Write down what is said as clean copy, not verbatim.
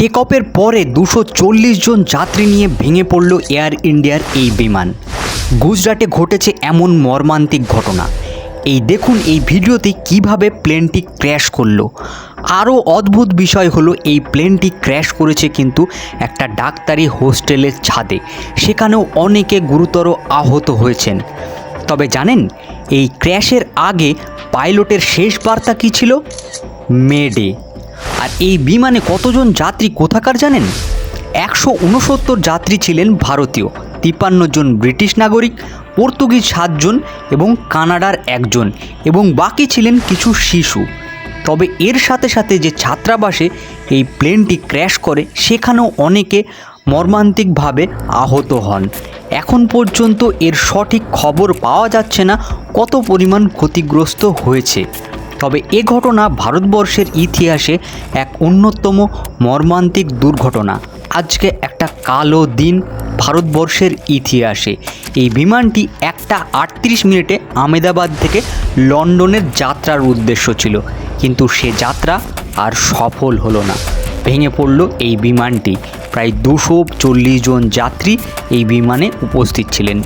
Take অফের পরে 240 জন যাত্রী নিয়ে ভেঙে পড়ল এয়ার ইন্ডিয়ার এই বিমান। গুজরাটে ঘটেছে এমন মর্মান্তিক ঘটনা। এই দেখুন এই ভিডিওতে কিভাবে প্লেনটি ক্র্যাশ করলো। আরও অদ্ভুত বিষয় হলো এই প্লেনটি ক্র্যাশ করেছে কিন্তু একটা ডাক্তারি হোস্টেলের ছাদে। সেখানেও অনেকে গুরুতর আহত হয়েছেন। তবে জানেন এই ক্র্যাশের আগে পাইলটের শেষ বার্তা কী ছিল? May Day. আর এই বিমানে কতজন যাত্রী কোথাকার জানেন? 169 যাত্রী ছিলেন ভারতীয়, 53 জন ব্রিটিশ নাগরিক, পর্তুগিজ 7 জন এবং কানাডার 1 জন এবং বাকি ছিলেন কিছু শিশু। তবে এর সাথে সাথে যে ছাত্রাবাসে এই প্লেনটি ক্র্যাশ করে সেখানেও অনেকে মর্মান্তিকভাবে আহত হন। এখন পর্যন্ত এর সঠিক খবর পাওয়া যাচ্ছে না কত পরিমাণ ক্ষতিগ্রস্ত হয়েছে। তবে এ ঘটনা ভারতবর্ষের ইতিহাসে এক অন্যতম মর্মান্তিক দুর্ঘটনা। আজকে একটা কালো দিন ভারতবর্ষের ইতিহাসে। এই বিমানটি 1:38 আহমেদাবাদ থেকে লন্ডনের যাত্রার উদ্দেশ্য ছিল, কিন্তু সে যাত্রা আর সফল হলো না। ভেঙে পড়ল এই বিমানটি। প্রায় 240 জন যাত্রী এই বিমানে উপস্থিত ছিলেন।